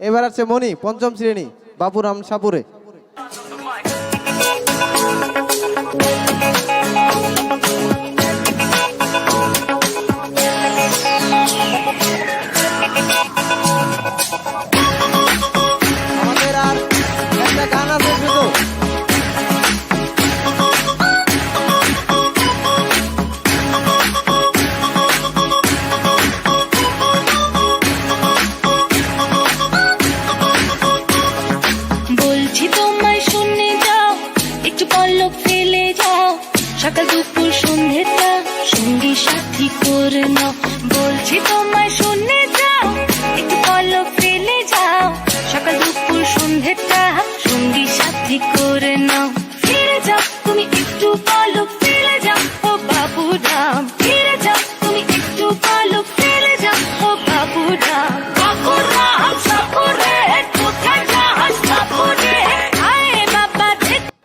এবার আছে মনি, পঞ্চম শ্রেণী, বাপুরাম সাপুরে। আমাদের আর একটা গান আছে শুধু। বলছি তোমায় শুনে যাও, একটু পলক ফেলে যাও, সকাল দুপুর